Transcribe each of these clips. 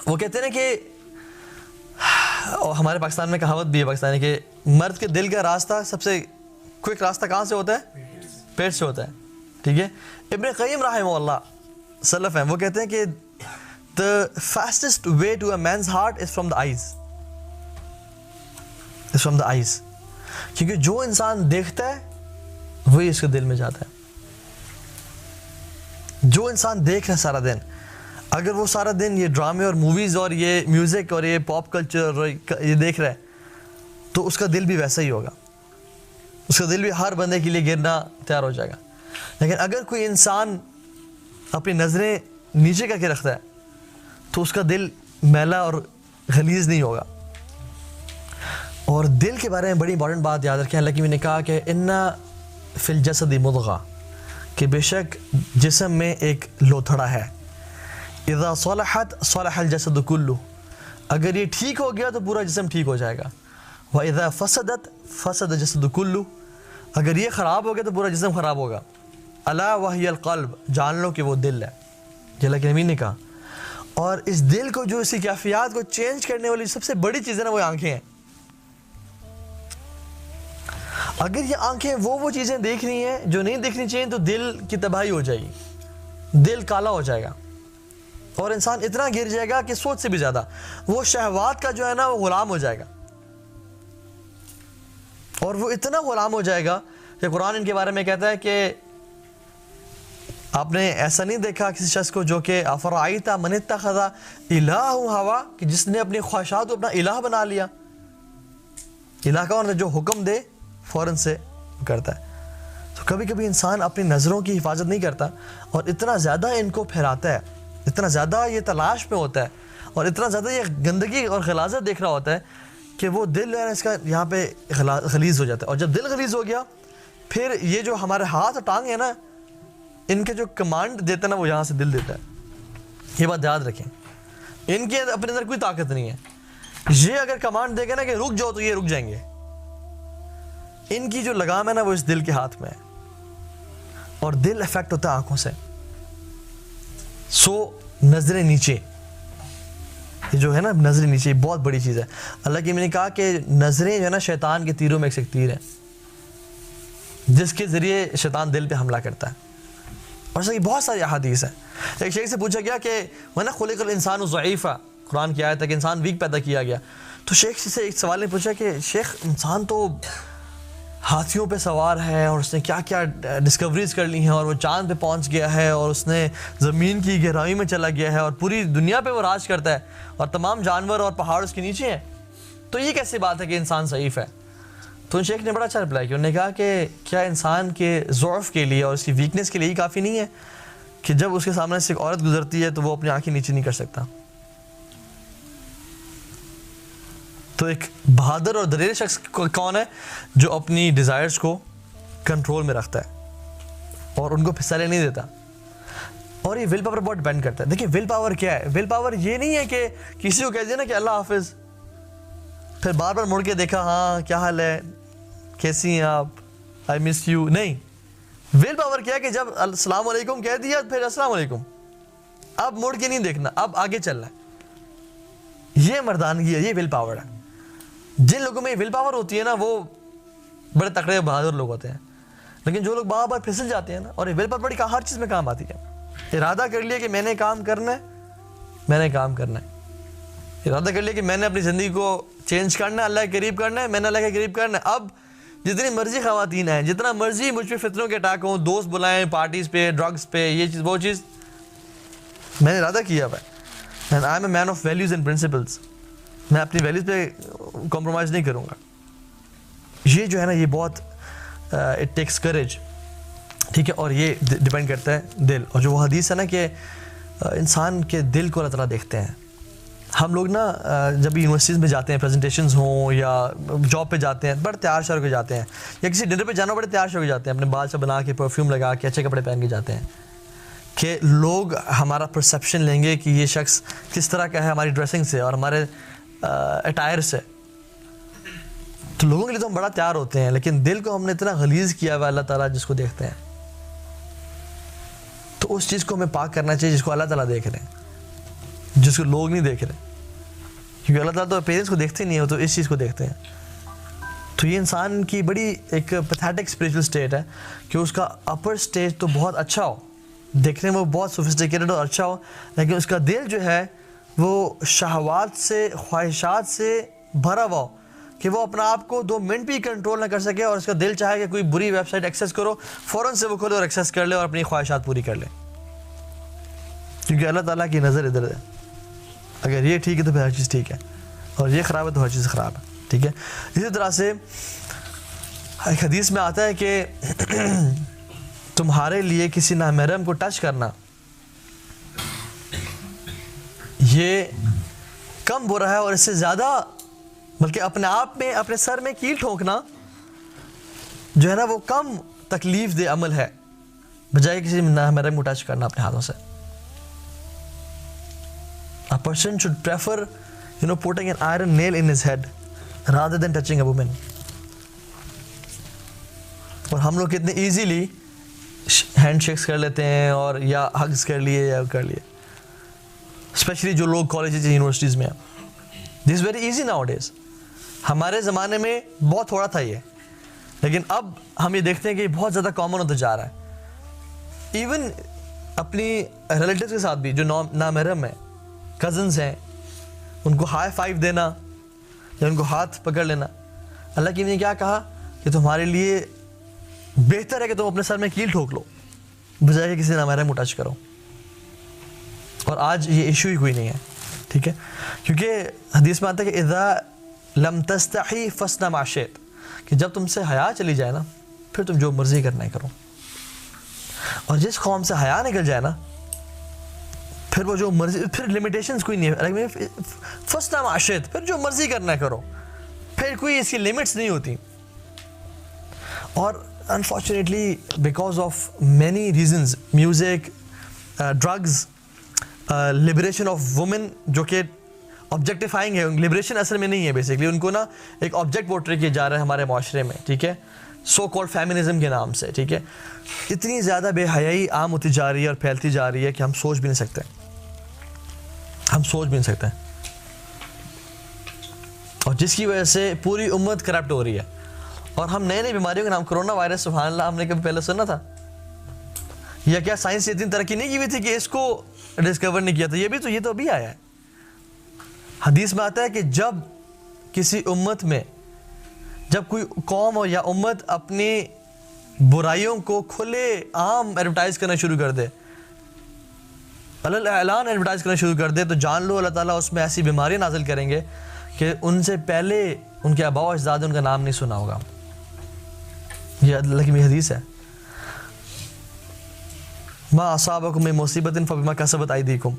वो कहते हैं कि, और हमारे पाकिस्तान में कहावत भी है पाकिस्तानी के, मर्द के दिल का रास्ता सबसे क्विक रास्ता कहाँ से होता है? पेट से होता है। ठीक है, इब्न क़य्यिम रहमहुल्लाह सलफ हैं, वो कहते हैं कि the fastest way to a man's heart is from the eyes, is from the eyes, क्योंकि जो इंसान देखता है वही इसके दिल में जाता है। जो इंसान देख रहा है सारा दिन, अगर वो सारा दिन ये ड्रामे और मूवीज़ और ये म्यूज़िक और ये पॉप कल्चर और ये देख रहा है, तो उसका दिल भी वैसा ही होगा, उसका दिल भी हर बंदे के लिए गिरना तैयार हो जाएगा। लेकिन अगर कोई इंसान अपनी नज़रें नीचे करके रखता है तो उसका दिल मैला और गलीज़ नहीं होगा। और दिल के बारे में बड़ी इंपॉर्टेंट बात याद रखें, हालांकि मैंने कहा कि इन्ना फिल जसदी मुद्गा, कि बेशक जिस्म में एक लोथड़ा है, इज़ा सलहत सलहल जसद कुल्लु, अगर ये ठीक हो गया तो पूरा जिस्म ठीक हो जाएगा। व इज़ा फसदत फसद जसद कुल्लु, अगर ये ख़राब हो गया तो पूरा जिस्म ख़राब होगा। अला वहियल क़ल्ब, जान लो कि वो दिल है, जल्ला के नबी ने कहा। और इस दिल को, जो इसकी कैफियत को चेंज करने वाली सबसे बड़ी चीज़ है ना, वो आंखें हैं। अगर ये आंखें वो चीज़ें देख रही हैं जो नहीं देखनी चाहिए, तो दिल की तबाही हो जाएगी, दिल काला हो जाएगा और इंसान इतना गिर जाएगा कि सोच से भी ज़्यादा वो शहवात का जो है ना, वो गुलाम हो जाएगा। और वो इतना गुलाम हो जाएगा कि कुरान इनके बारे में कहता है कि आपने ऐसा नहीं देखा किसी शख्स को जो कि अफ़राइता मन इत्तख़ज़ा इलाहु हवा, कि जिसने अपनी ख्वाहिशात को अपना इलाह बना लिया। इलाह का मतलब जो हुक्म दे फ़ौरन से करता है। तो कभी कभी इंसान अपनी नज़रों की हिफाजत नहीं करता और इतना ज़्यादा इनको फैलाता है, इतना ज़्यादा ये तलाश में होता है और इतना ज़्यादा ये गंदगी और गलाज़त देख रहा होता है कि वो दिल है इसका यहाँ पे गलीज़ हो जाता है। और जब दिल गलीज़ हो गया, फिर ये जो हमारे हाथ और टांग है ना, इनके जो कमांड देता है ना, वो यहाँ से दिल देता है। ये बात याद रखें, इनके अपने अंदर कोई ताकत नहीं है। ये अगर कमांड देगा ना कि रुक जाओ, तो ये रुक जाएंगे। इनकी जो लगाम है ना, वो इस दिल के हाथ में है और दिल इफेक्ट होता है आंखों से। सो नजरें नीचे, ये जो है ना नजरें नीचे, बहुत बड़ी चीज़ है। अल्लाह की मैंने कहा कि नजरें जो है ना, शैतान के तीरों में से एक तीर है, जिसके ज़रिए शैतान दिल पे हमला करता है। और ऐसा बहुत सारी अहादीस है। एक शेख से पूछा गया कि वना खुलिक़ल इंसानु ज़ईफ़ा, कुरान की आयत है कि इंसान वीक पैदा किया गया। तो शेख से एक सवाल ने पूछा कि शेख, इंसान तो हाथियों पे सवार है और उसने क्या क्या डिस्कवरीज कर ली हैं और वो चांद पे पहुंच गया है और उसने ज़मीन की गहराई में चला गया है और पूरी दुनिया पे वो राज करता है और तमाम जानवर और पहाड़ उसके नीचे हैं, तो ये कैसी बात है कि इंसान ज़ईफ़ है? तो शेख ने बड़ा अच्छा रिप्लाई किया। उन्होंने कहा कि क्या इंसान के ज़ौफ़ के लिए और उसकी वीकनेस के लिए ही काफ़ी नहीं है कि जब उसके सामने से एक औरत गुजरती है तो वो अपनी आंखें नीचे नहीं कर सकता? तो एक बहादुर और दलेर शख्स कौन है जो अपनी डिज़ायर्स को कंट्रोल में रखता है और उनको फिसलने नहीं देता? और ये विल पावर बहुत डिपेंड करता है। देखिए, विल पावर क्या है? विल पावर ये नहीं है कि किसी को कह दिया ना कि अल्लाह हाफिज़, फिर बार बार मुड़ के देखा, हाँ क्या हाल है, कैसी हैं आप, आई मिस यू। नहीं, विल पावर क्या है कि जब अस्सलाम वालेकुम कह दिया फिर अस्सलाम वालेकुम, अब मुड़ के नहीं देखना, अब आगे चलना है। ये मर्दानगी है, ये विल पावर है। जिन लोगों में विल पावर होती है ना, वो बड़े तकड़े बहादुर लोग होते हैं। लेकिन जो लोग बार बार फिसल जाते हैं ना, और ये विल पावर बड़ी हर चीज़ में काम आती है। इरादा कर लिया कि मैंने काम करना है, मैंने काम करना है। इरादा कर लिया कि मैंने अपनी ज़िंदगी को चेंज करना है, अल्लाह के करीब करना है, मैंने अल्लाह के करीब करना है। अब जितनी मर्जी ख़वातीन हैं, जितना मर्जी मुझ पर फितरों के अटैक हों, दोस्त बुलाएं पार्टीज़ पे, ड्रग्स पे, ये चीज़ वो चीज़, मैंने इरादा किया हुआ है। And I am a man of values and principles. मैं अपनी वैल्यूज़ पे कॉम्प्रोमाइज़ नहीं करूँगा। ये जो है ना, ये बहुत इट टेक्स करेज, ठीक है। और ये डिपेंड करता है दिल। और जो वो हदीस है ना कि इंसान के दिल को अल्लाह ताला देखते हैं। हम लोग ना जब यूनिवर्सिटीज़ में जाते हैं, प्रेजेंटेशंस हों या जॉब पे जाते हैं, बड़े तैयार शर के जाते हैं, या किसी डिनर पे जाना बड़े तैयार शर के जाते हैं, अपने बाल से बना के, परफ्यूम लगा के, अच्छे कपड़े पहन के जाते हैं कि लोग हमारा परसेप्शन लेंगे कि ये शख्स किस तरह का है हमारी ड्रेसिंग से और हमारे अटायर से। तो लोगों के लिए तो हम बड़ा तैयार होते हैं, लेकिन दिल को हमने इतना गलीज़ किया हुआ अल्लाह ताला जिसको देखते हैं। तो उस चीज़ को हमें पाक करना चाहिए जिसको अल्लाह ताला देख रहे हैं। जिसको लोग नहीं देख रहे, क्योंकि अल्लाह ताला तो पेरेंट्स को देखते नहीं हो, तो इस चीज़ को देखते हैं। तो ये इंसान की बड़ी एक पैथेटिक स्पिरिचुअल स्टेट है कि उसका अपर स्टेज तो बहुत अच्छा हो, देखने में वो बहुत सोफिस्टिकेटेड और अच्छा हो, लेकिन उसका दिल जो है वो शहवात से, ख्वाहिशात से भरा हुआ हो कि वो अपना आप को 2 मिनट भी कंट्रोल ना कर सके, और उसका दिल चाहे कि कोई बुरी वेबसाइट एक्सेस करो, फ़ौरन से वो खोले और एक्सेस कर ले और अपनी ख्वाहिशात पूरी कर ले, क्योंकि अल्लाह ताला की नज़र इधर है। अगर ये ठीक है तो फिर हर चीज़ ठीक है, और ये ख़राब है तो हर चीज़ ख़राब है, ठीक है। इसी तरह से एक हदीस में आता है कि तुम्हारे लिए किसी नामहरम को टच करना ये कम बुरा है, और इससे ज़्यादा बल्कि अपने आप में, अपने सर में कील ठोंकना जो है ना वो कम तकलीफ दे अमल है, बजाय किसी नामहरम को टच करना अपने हाथों से। A person should prefer, putting an iron nail in his head rather than touching a woman. और हम लोग कितने easily हैंडशेक्स कर लेते हैं और या हग्स कर लिए या कर लिए, स्पेशली जो लोग कॉलेजेस यूनिवर्सिटीज़ में हैं। This very easy now days. हमारे ज़माने में बहुत थोड़ा था ये, लेकिन अब हम ये देखते हैं कि बहुत ज़्यादा कॉमन होता जा रहा है। इवन अपनी रिलेटिव्स के साथ भी जो नामहरम है, कज़न्स हैं, उनको हाई फाइव देना या उनको हाथ पकड़ लेना, अल्लाह की ने क्या कहा कि तुम्हारे लिए बेहतर है कि तुम अपने सर में कील ठोक लो बजाय कि किसी नामहरम को टच करो। और आज ये इशू ही कोई नहीं है, ठीक है, क्योंकि हदीस में आता है कि इज़ा लम तस्तही फस्ना मा शित, कि जब तुमसे हया चली जाए ना फिर तुम जो मर्जी करना है करो। और जिस कौम से हया निकल जाए ना फिर वो जो मर्जी, फिर लिमिटेशंस कोई नहीं है, फस्ना मा शित, फिर जो मर्जी करना है करो, फिर कोई इसकी लिमिट्स नहीं होती। और unfortunately because of many reasons, music, drugs, liberation of women, जो कि ऑब्जेक्टिफाइंग है, लिबरेशन असल में नहीं है, बेसिकली उनको ना एक ऑब्जेक्ट पोर्ट्रे किया जा रहा है हमारे माशरे में, ठीक है, सो कॉल्ड फेमिनिज्म के नाम से, ठीक है। इतनी ज़्यादा बेहयाई आम होती जा रही है और फैलती जा रही है कि हम सोच भी नहीं सकते, हम सोच भी नहीं सकते। और जिसकी वजह से पूरी उम्मत करप्ट हो रही है। और हम नई नई बीमारियों के नाम, कोरोना वायरस, सुभान अल्लाह, हमने कभी पहले सुना था? या क्या साइंस इतनी तरक्की नहीं की हुई थी कि इसको डिस्कवर नहीं किया था? ये तो अभी आया है। हदीस में आता है कि जब किसी उम्मत में, जब कोई कौम हो या उम्मत अपनी बुराइयों को खुले आम एडवर्टाइज करना शुरू कर दे, ऐलान एडवर्टाइज करना शुरू कर दे, तो जान लो अल्लाह ताला उसमें ऐसी बीमारियां नाजिल करेंगे कि उनसे पहले उनके आबा व अजदाद उनका नाम नहीं सुना होगा। ये अल्लाह की हदीस है। मा असाबकुम मिन मुसीबतिन फबिमा कसबत अयदीकुम,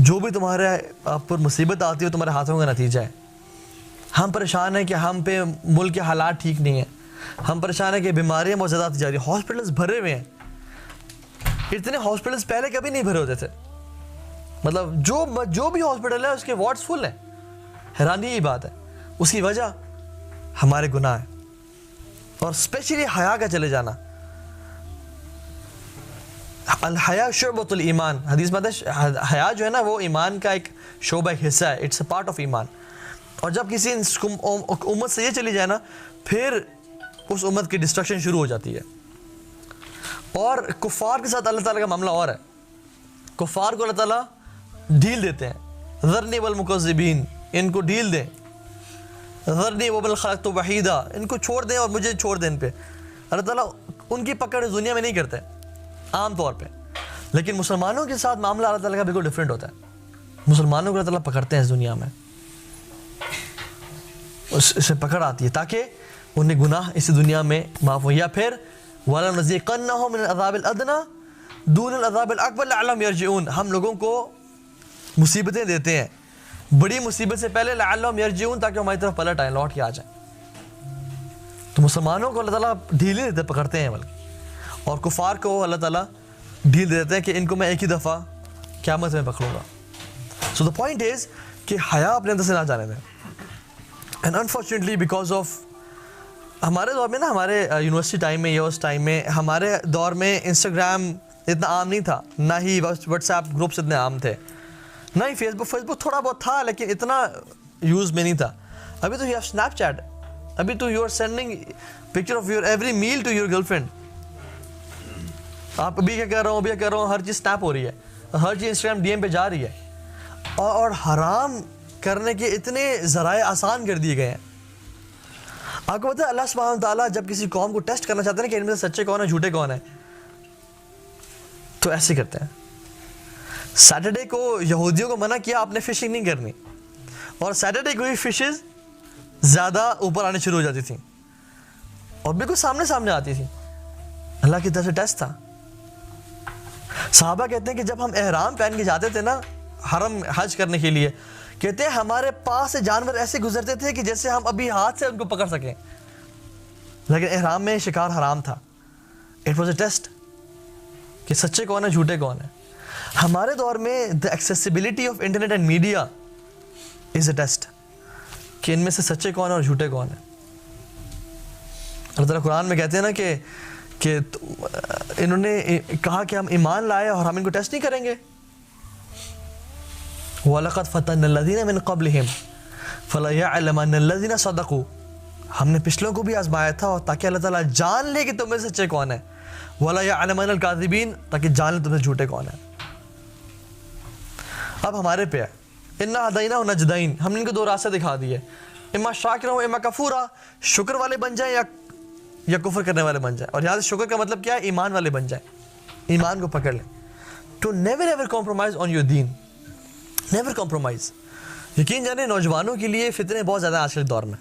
जो भी तुम्हारे आप पर मुसीबत आती है तुम्हारे हाथों का नतीजा है। हम परेशान हैं कि हम पे मुल्क के हालात ठीक नहीं है, हम परेशान हैं कि बीमारियाँ बहुत ज़्यादा आती जा रही है, हॉस्पिटल्स भरे हुए हैं। इतने हॉस्पिटल्स पहले कभी नहीं भरे होते थे, मतलब जो भी हॉस्पिटल है उसके वार्ड्स फुल हैं। हैरानी की बात है। उसकी वजह हमारे गुनाह है, और स्पेशली हया का चले जाना। अल हया शुअबतुल ईमान, हदीस में हया जो है ना वो ईमान का एक शोबा, एक हिस्सा है, इट्स अ पार्ट ऑफ ईमान। और जब किसी उम्मत से ये चली जाए ना फिर उस उम्मत की डिस्ट्रक्शन शुरू हो जाती है। और कुफ़ार के साथ अल्लाह ताला का मामला और है। कुफ़ार को अल्लाह ताला ढील देते हैं, ज़रनी वल मुकज़्ज़िबीन, इनको ढील दें, ज़रनी वबल खलक़तु वहीदा, इनको छोड़ दें और मुझे छोड़ दें। इन पे अल्लाह ताला उनकी पकड़ दुनिया में नहीं करते आम तौर पे, लेकिन मुसलमानों के साथ मामला अल्लाह ताला का बिल्कुल डिफरेंट होता है। मुसलमानों को अल्लाह ताला पकड़ते हैं इस दुनिया में, उससे पकड़ आती है ताकि उन्हें गुनाह इस दुनिया में माफ़ हो। या फिर वला नज़ीक़न्नहुम मिनल अज़ाबिल अदना दूनल अज़ाबिल अकबर लअल्लहुम यरजिऊन, हम लोगों को मुसीबतें देते हैं बड़ी मुसीबत से पहले लअल्लहुम यरजिऊन, ताकि हमारी तरफ पलट आए, लौट के आ जाए। तो मुसलमानों को अल्लाह ताला ढील नहीं देते, पकड़ते हैं बल्कि, और कुफ़ार को अल्लाह ताला ढील देते हैं कि इनको मैं एक ही दफ़ा क़यामत में पकड़ूंगा। सो द पॉइंट इज़ कि हया अपने अंदर से ना जाने दें। एंड अनफॉर्चुनेटली बिकॉज ऑफ हमारे दौर में ना, हमारे यूनिवर्सिटी टाइम में या उस टाइम में, हमारे दौर में इंस्टाग्राम इतना आम नहीं था, ना ही व्हाट्सएप ग्रुप्स इतने आम थे, नहीं, फेसबुक थोड़ा बहुत था लेकिन इतना यूज में नहीं था। अभी तो यू हैव स्नैपचैट, अभी तो you are sending picture of your every meal to your girlfriend. आप अभी क्या कर रहा हूँ, अभी क्या कर रहा हूँ, हर चीज़ स्नैप हो रही है, हर चीज़ इंस्टाग्राम डीएम पे जा रही है। और हराम करने के इतने ज़राए आसान कर दिए गए हैं। आपको पता है अल्लाह सुब्हानहू तआला जब किसी कौम को टेस्ट करना चाहते हैं कि इनमें से सच्चे कौन है झूठे कौन है, तो ऐसे करते हैं। सैटरडे को यहूदियों को मना किया आपने फिशिंग नहीं करनी, और सैटरडे को ही फिशेस ज़्यादा ऊपर आने शुरू हो जाती थी और बिल्कुल सामने सामने आती थी। अल्लाह की तरफ से टेस्ट था। सहाबा कहते हैं कि जब हम एहराम पहन के जाते थे ना हरम हज करने के लिए, कहते हैं हमारे पास से जानवर ऐसे गुजरते थे कि जैसे हम अभी हाथ से उनको पकड़ सकें, लेकिन एहराम में शिकार हराम था। इट वॉज अ टेस्ट कि सच्चे कौन है झूठे कौन है। हमारे दौर में the accessibility of internet and media is a test कि इनमें से सच्चे कौन है और झूठे कौन है। अल्लाह ताला कुरान में कहते हैं ना कि इन्होंने कहा कि हम ईमान लाए और हम इनको टेस्ट नहीं करेंगे। वलक़द फ़तन्नल्लज़ीना मिन क़ब्लिहिम फ़लयअलमन्नल्लज़ीना सदक़ू, हमने पिछलों को भी आजमाया था और ताकि अल्लाह ताला जान ले कि तुम में सच्चे कौन है, वलयअलमन्नल काज़िबीन, ताकि जान ले तुम में झूठे कौन है। अब हमारे पे है, इन्ना हदैना नजदैन, हमने इनको दो रास्ते दिखा दिए, इम्मा शाकिरा व इम्मा कफूरा, शुक्र वाले बन जाए या कुफ्र करने वाले बन जाए। और यहाँ से शुक्र का मतलब क्या है, ईमान वाले बन जाए, ईमान को पकड़ लें। To never ever compromise on your दीन, नेवर कॉम्प्रोमाइज। यकीन जाने नौजवानों के लिए फितने बहुत ज़्यादा आजकल के दौर में,